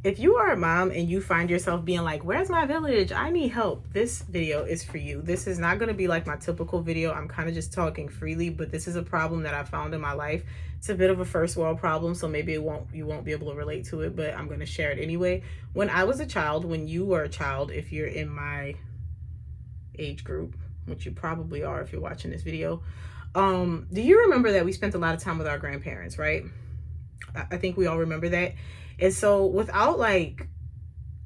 If you are a mom and you find yourself being like, where's my village? I need help. This video is for you. This is not going to be like my typical video. I'm kind of just talking freely, but this is a problem that I found in my life. It's a bit of a first world problem, so maybe you won't be able to relate to it, but I'm going to share it anyway. When I was a child, when you were a child, if you're in my age group, which you probably are if you're watching this video, do you remember that we spent a lot of time with our grandparents, right? I think we all remember that. And so without like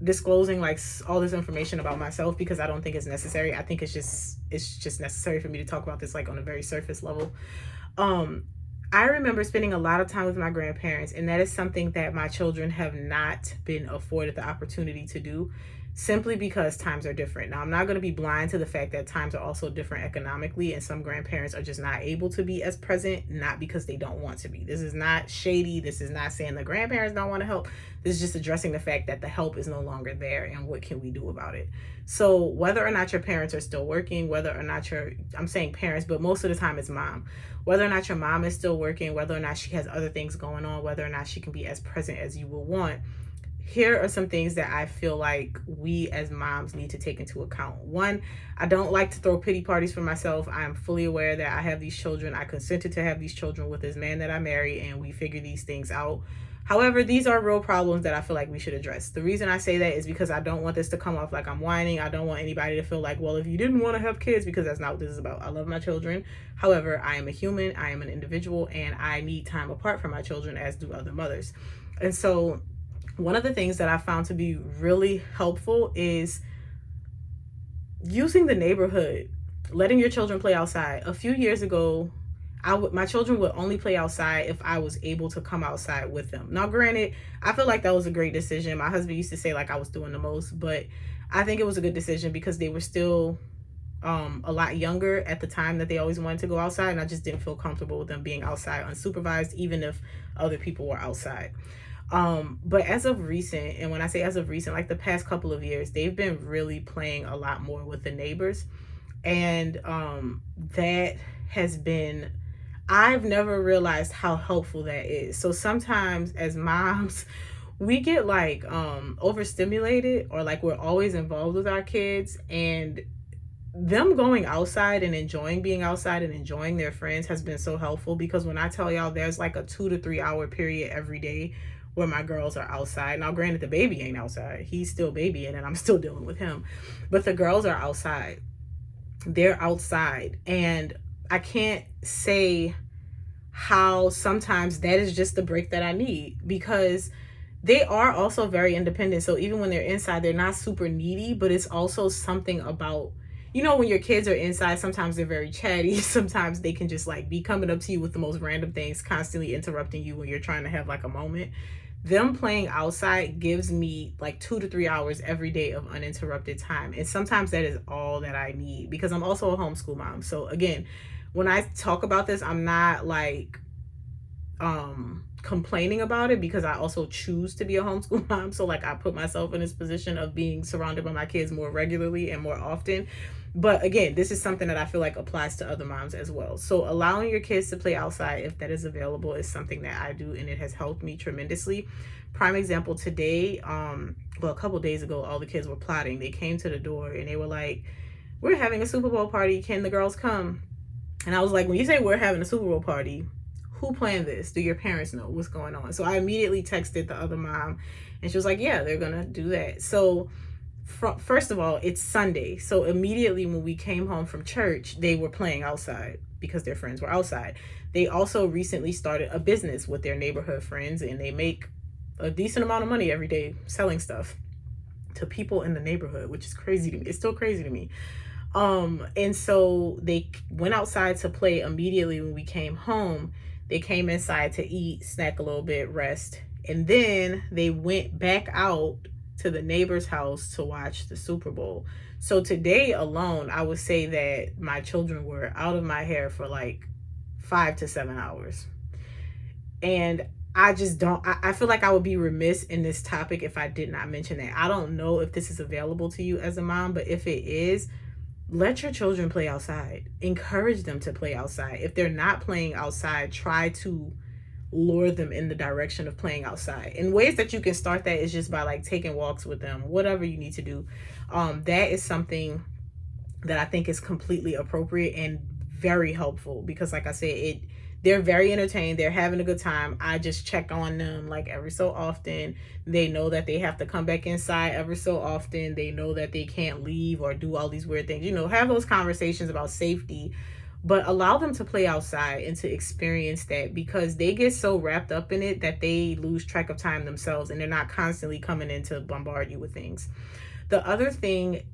disclosing like all this information about myself, because I don't think it's necessary, I think it's just necessary for me to talk about this like on a very surface level. I remember spending a lot of time with my grandparents, and that is something that my children have not been afforded the opportunity to do, simply because times are different. Now, I'm not going to be blind to the fact that times are also different economically, and some grandparents are just not able to be as present, not because they don't want to be. This is not shady. This is not saying the grandparents don't want to help. This is just addressing the fact that the help is no longer there, and what can we do about it? So whether or not your parents are still working, whether or not I'm saying parents, but most of the time it's mom. Whether or not your mom is still working, whether or not she has other things going on, whether or not she can be as present as you will want, here are some things that I feel like we as moms need to take into account. One, I don't like to throw pity parties for myself. I'm fully aware that I have these children. I consented to have these children with this man that I marry, and we figure these things out. However, these are real problems that I feel like we should address. The reason I say that is because I don't want this to come off like I'm whining. I don't want anybody to feel like, well, if you didn't want to have kids, because that's not what this is about. I love my children. However, I am a human, I am an individual, and I need time apart from my children, as do other mothers. And so one of the things that I found to be really helpful is using the neighborhood, letting your children play outside. A few years ago, my children would only play outside if I was able to come outside with them. Now, granted, I feel like that was a great decision. My husband used to say like I was doing the most, but I think it was a good decision because they were still a lot younger at the time that they always wanted to go outside, and I just didn't feel comfortable with them being outside unsupervised, even if other people were outside. But as of recent, and when I say as of recent, like the past couple of years, they've been really playing a lot more with the neighbors. And that has been, I've never realized how helpful that is. So sometimes as moms, we get like overstimulated, or like we're always involved with our kids, and them going outside and enjoying being outside and enjoying their friends has been so helpful. Because when I tell y'all, there's like a 2 to 3 hour period every day where my girls are outside. Now, granted, the baby ain't outside. He's still babying and I'm still dealing with him. But the girls are outside. They're outside. And I can't say how sometimes that is just the break that I need, because they are also very independent. So even when they're inside, they're not super needy, but it's also something about, you know, when your kids are inside, sometimes they're very chatty. Sometimes they can just like be coming up to you with the most random things, constantly interrupting you when you're trying to have like a moment. Them playing outside gives me like 2 to 3 hours every day of uninterrupted time. And sometimes that is all that I need, because I'm also a homeschool mom. So again, when I talk about this, I'm not like complaining about it, because I also choose to be a homeschool mom. So like I put myself in this position of being surrounded by my kids more regularly and more often. But again, this is something that I feel like applies to other moms as well. So allowing your kids to play outside, if that is available, is something that I do, and it has helped me tremendously. Prime example, today, well, a couple days ago, all the kids were plotting. They came to the door and they were like, we're having a Super Bowl party. Can the girls come? And I was like, when you say we're having a Super Bowl party, who planned this? Do your parents know what's going on? So I immediately texted the other mom, and she was like, yeah, they're gonna do that. So first of all, it's Sunday. So immediately when we came home from church, they were playing outside because their friends were outside. They also recently started a business with their neighborhood friends, and they make a decent amount of money every day selling stuff to people in the neighborhood, which is crazy to me. It's still crazy to me. And so they went outside to play immediately when we came home. They came inside to eat, snack a little bit, rest. And then they went back out to the neighbor's house to watch the Super Bowl. So today alone, I would say that my children were out of my hair for like 5 to 7 hours. And I just don't, I feel like I would be remiss in this topic if I did not mention that. I don't know if this is available to you as a mom, but if it is, let your children play outside. Encourage them to play outside. If they're not playing outside, try to lure them in the direction of playing outside. And ways that you can start that is just by like taking walks with them, whatever you need to do. That is something that I think is completely appropriate and very helpful, because like I said, they're very entertained, they're having a good time. I just check on them like every so often. They know that they have to come back inside every so often. They know that they can't leave or do all these weird things. Have those conversations about safety, but allow them to play outside and to experience that, because they get so wrapped up in it that they lose track of time themselves, and they're not constantly coming in to bombard you with things. The other thing,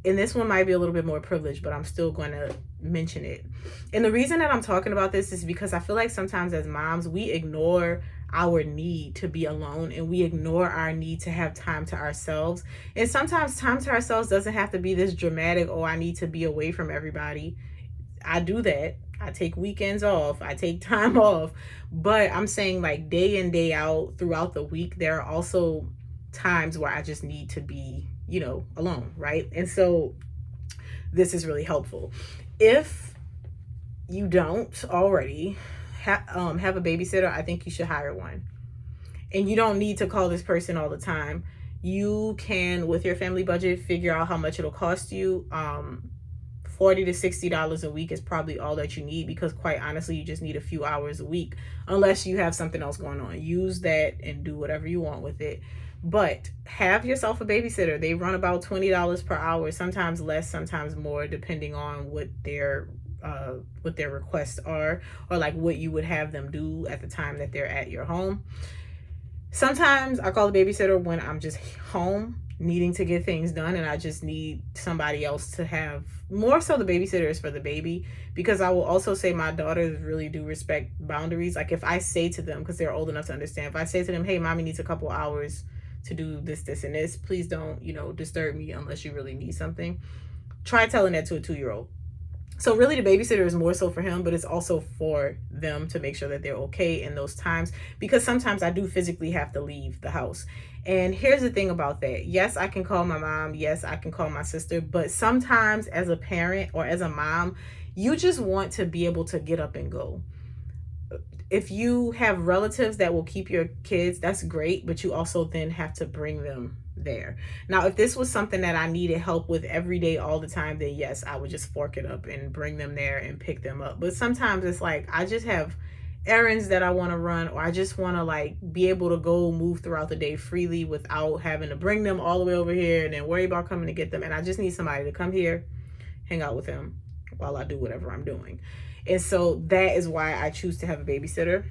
and this one might be a little bit more privileged, but I'm still going to mention it. And the reason that I'm talking about this is because I feel like sometimes as moms, we ignore our need to be alone, and we ignore our need to have time to ourselves. And sometimes time to ourselves doesn't have to be this dramatic, oh, I need to be away from everybody. I do that. I take weekends off. I take time off. But I'm saying, like, day in, day out throughout the week, there are also times where I just need to be, alone, right? And so this is really helpful. If you don't already have a babysitter, I think you should hire one. And you don't need to call this person all the time. You can, with your family budget, figure out how much it'll cost you. $40 to $60 a week is probably all that you need, because quite honestly, you just need a few hours a week, unless you have something else going on. Use that and do whatever you want with it. But have yourself a babysitter. They run about $20 per hour, sometimes less, sometimes more, depending on what their requests are, or like what you would have them do at the time that they're at your home. Sometimes I call a babysitter when I'm just home needing to get things done, and I just need somebody else to have. More so the babysitter is for the baby, because I will also say my daughters really do respect boundaries. Like if I say to them, because they're old enough to understand, if I say to them, hey, mommy needs a couple hours to do this and this, please don't disturb me unless you really need something. Try telling that to a 2-year-old. So really the babysitter is more so for him, but it's also for them to make sure that they're okay in those times, because sometimes I do physically have to leave the house. And here's the thing about that. Yes, I can call my mom. Yes, I can call my sister. But sometimes as a parent or as a mom, you just want to be able to get up and go. If you have relatives that will keep your kids, that's great, but you also then have to bring them there. Now, if this was something that I needed help with every day, all the time, then yes, I would just fork it up and bring them there and pick them up. But sometimes it's like, I just have errands that I want to run, or I just want to like be able to go move throughout the day freely without having to bring them all the way over here and then worry about coming to get them. And I just need somebody to come here, hang out with them while I do whatever I'm doing. And so that is why I choose to have a babysitter.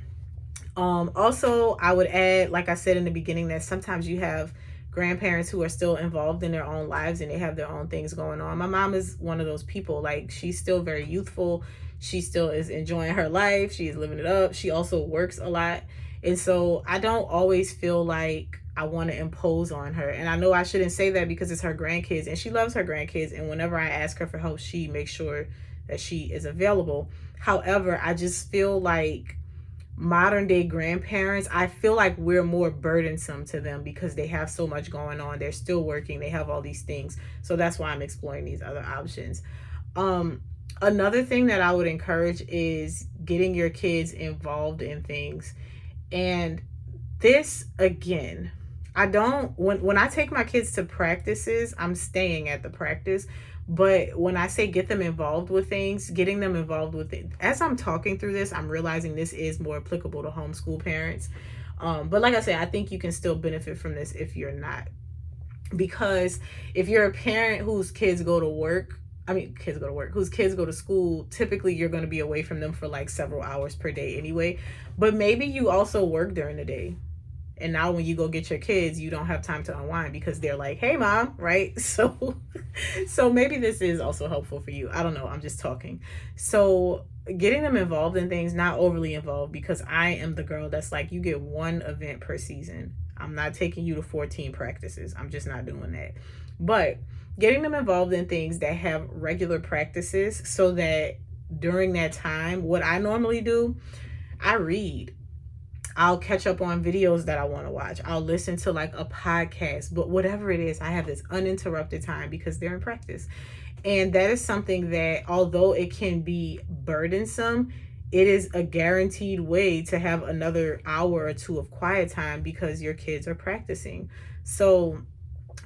Also, I would add, like I said in the beginning, that sometimes you have grandparents who are still involved in their own lives and they have their own things going on. My mom is one of those people. Like, she's still very youthful. She still is enjoying her life. She's living it up. She also works a lot. And so I don't always feel like I want to impose on her. And I know I shouldn't say that, because it's her grandkids and she loves her grandkids. And whenever I ask her for help, she makes sure that she is available. However, I just feel like modern day grandparents, I feel like we're more burdensome to them because they have so much going on. They're still working. They have all these things. So that's why I'm exploring these other options. Another thing that I would encourage is getting your kids involved in things. And this, again, when I take my kids to practices, I'm staying at the practice. But when I say get them involved with things, getting them involved with it, as I'm talking through this, I'm realizing this is more applicable to homeschool parents. But like I said, I think you can still benefit from this if you're not. Because if you're a parent whose kids go to school, typically you're going to be away from them for like several hours per day anyway. But maybe you also work during the day. And now when you go get your kids, you don't have time to unwind because they're like, hey, mom, right? So maybe this is also helpful for you. I don't know. I'm just talking. So getting them involved in things, not overly involved, because I am the girl that's like, you get one event per season. I'm not taking you to 14 practices. I'm just not doing that. But getting them involved in things that have regular practices, so that during that time, what I normally do, I read. I'll catch up on videos that I want to watch. I'll listen to like a podcast, but whatever it is, I have this uninterrupted time because they're in practice. And that is something that, although it can be burdensome, it is a guaranteed way to have another hour or two of quiet time because your kids are practicing. So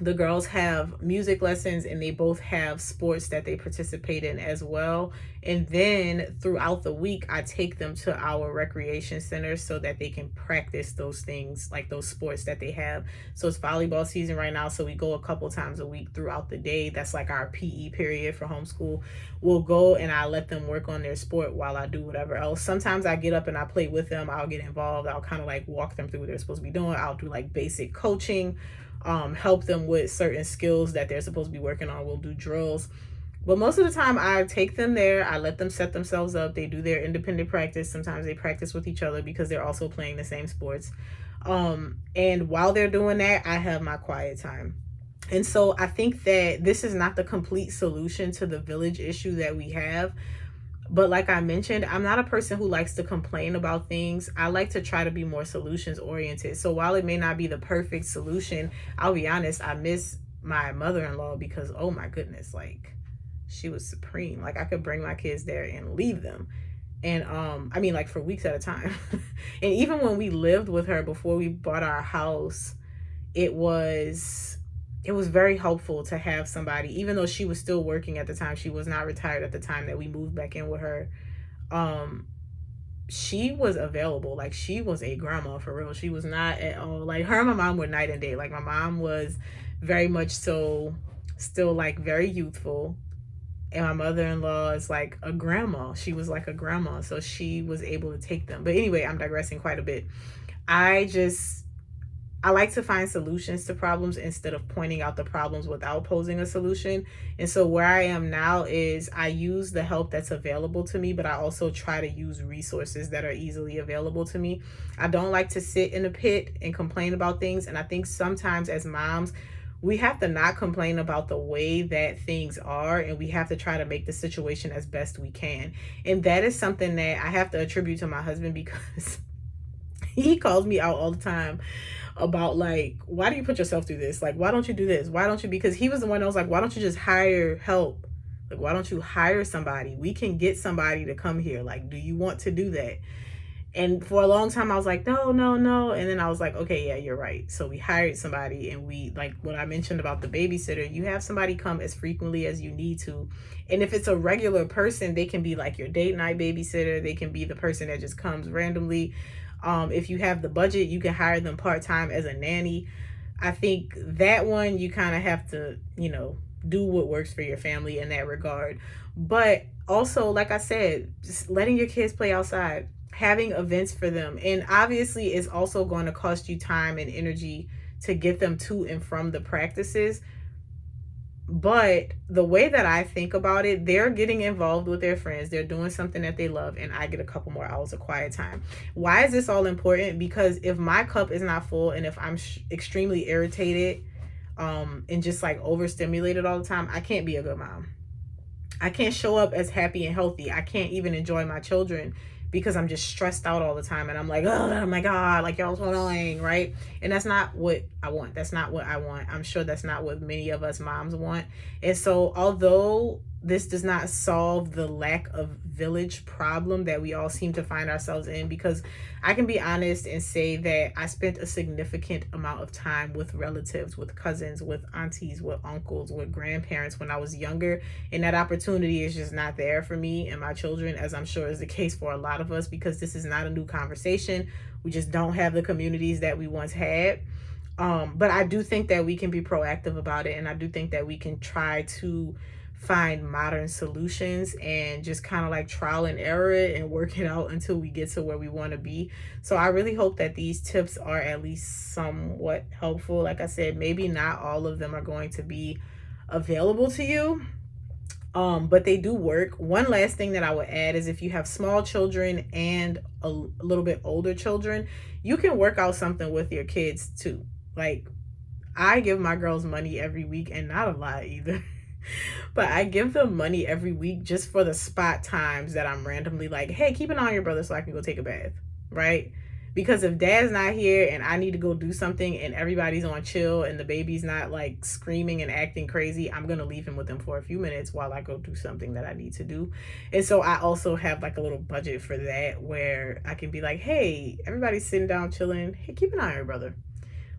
the girls have music lessons and they both have sports that they participate in as well. And then throughout the week, I take them to our recreation centers so that they can practice those things, like those sports that they have. So it's volleyball season right now. So we go a couple times a week throughout the day. That's like our PE period for homeschool. We'll go and I let them work on their sport while I do whatever else. Sometimes I get up and I play with them. I'll get involved. I'll kind of like walk them through what they're supposed to be doing. I'll do like basic coaching, help them with certain skills that they're supposed to be working on. We'll do drills. But most of the time I take them there. I let them set themselves up. They do their independent practice. Sometimes they practice with each other because they're also playing the same sports. And while they're doing that, I have my quiet time. And so I think that this is not the complete solution to the village issue that we have. But like I mentioned, I'm not a person who likes to complain about things. I like to try to be more solutions oriented. So while it may not be the perfect solution, I'll be honest, I miss my mother-in-law because, oh my goodness, like she was supreme. Like I could bring my kids there and leave them. And I mean like for weeks at a time. And even when we lived with her before we bought our house, it was very helpful to have somebody, even though she was still working at the time. She was not retired at the time that we moved back in with her. She was available. Like she was a grandma for real. She was not at all like her and my mom were night and day. Like my mom was very much so still like very youthful. And my mother-in-law is like a grandma. She was like a grandma. So she was able to take them. But anyway, I'm digressing quite a bit. I like to find solutions to problems instead of pointing out the problems without posing a solution. And so where I am now is I use the help that's available to me, but I also try to use resources that are easily available to me. I don't like to sit in a pit and complain about things. And I think sometimes as moms, we have to not complain about the way that things are, and we have to try to make the situation as best we can. And that is something that I have to attribute to my husband because he calls me out all the time about like, why do you put yourself through this? Like, why don't you do this? Why don't you? Because he was the one that was like, why don't you just hire help? Like, why don't you hire somebody? We can get somebody to come here. Like, do you want to do that? And for a long time, I was like, no, no, no. And then I was like, okay, yeah, you're right. So we hired somebody, and we, like what I mentioned about the babysitter, you have somebody come as frequently as you need to. And if it's a regular person, they can be like your date night babysitter. They can be the person that just comes randomly. If you have the budget, you can hire them part-time as a nanny. I think that one, you kind of have to, do what works for your family in that regard. But also, like I said, just letting your kids play outside, having events for them. And obviously, it's also going to cost you time and energy to get them to and from the practices. But the way that I think about it, they're getting involved with their friends. They're doing something that they love, and I get a couple more hours of quiet time. Why is this all important? Because if my cup is not full and if I'm extremely irritated and just like overstimulated all the time, I can't be a good mom. I can't show up as happy and healthy. I can't even enjoy my children because I'm just stressed out all the time. And I'm like, oh my God, like y'all so annoying, right? And that's not what I want. That's not what I want. I'm sure that's not what many of us moms want. And so although this does not solve the lack of village problem that we all seem to find ourselves in, because I can be honest and say that I spent a significant amount of time with relatives, with cousins, with aunties, with uncles, with grandparents when I was younger. And that opportunity is just not there for me and my children, as I'm sure is the case for a lot of us, because this is not a new conversation. We just don't have the communities that we once had. But I do think that we can be proactive about it. And I do think that we can try to find modern solutions and just kind of like trial and error it and work it out until we get to where we want to be. So I really hope that these tips are at least somewhat helpful. Like I said, maybe not all of them are going to be available to you, but they do work. One last thing that I would add is if you have small children and a little bit older children, you can work out something with your kids too. Like I give my girls money every week, and not a lot either. But I give them money every week just for the spot times that I'm randomly like, hey, keep an eye on your brother so I can go take a bath, right? Because if dad's not here and I need to go do something and everybody's on chill and the baby's not like screaming and acting crazy, I'm going to leave him with them for a few minutes while I go do something that I need to do. And so I also have like a little budget for that where I can be like, hey, everybody's sitting down chilling. Hey, keep an eye on your brother.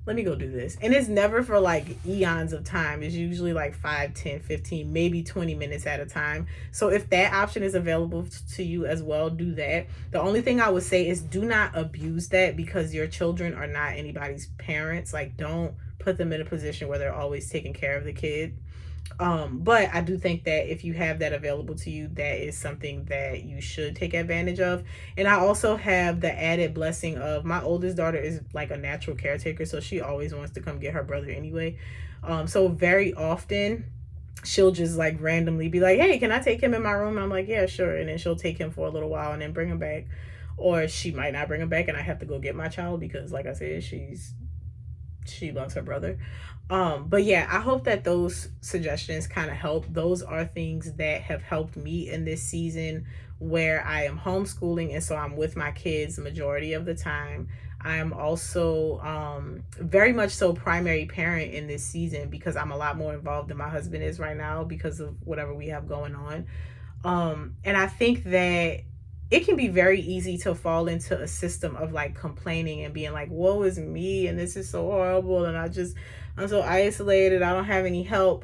Let me go do this. And it's never for like eons of time. It's usually like 5, 10, 15, maybe 20 minutes at a time. So if that option is available to you as well, do that. The only thing I would say is do not abuse that, because your children are not anybody's parents. Like, don't put them in a position where they're always taking care of the kid. But I do think that if you have that available to you, that is something that you should take advantage of. And I also have the added blessing of my oldest daughter is like a natural caretaker, so she always wants to come get her brother anyway. So very often she'll just like randomly be like, hey, can I take him in my room? And I'm like, yeah, sure. And then she'll take him for a little while and then bring him back. Or she might not bring him back and I have to go get my child because, like I said, she loves her brother. But yeah, I hope that those suggestions kind of help. Those are things that have helped me in this season where I am homeschooling, and so I'm with my kids the majority of the time. I am also very much so primary parent in this season because I'm a lot more involved than my husband is right now because of whatever we have going on. And I think that it can be very easy to fall into a system of like complaining and being like, woe is me, and this is so horrible, and I'm so isolated, I don't have any help.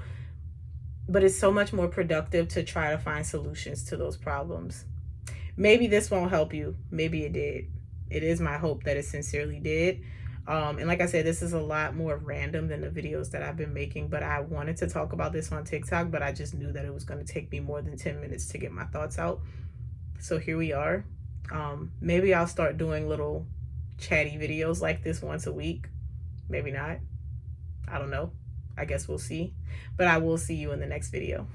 But it's so much more productive to try to find solutions to those problems. Maybe this won't help you. Maybe it did. It is my hope that it sincerely did. And like I said, this is a lot more random than the videos that I've been making, but I wanted to talk about this on TikTok, but I just knew that it was going to take me more than 10 minutes to get my thoughts out. So here we are. Maybe I'll start doing little chatty videos like this once a week. Maybe not. I don't know. I guess we'll see. But I will see you in the next video.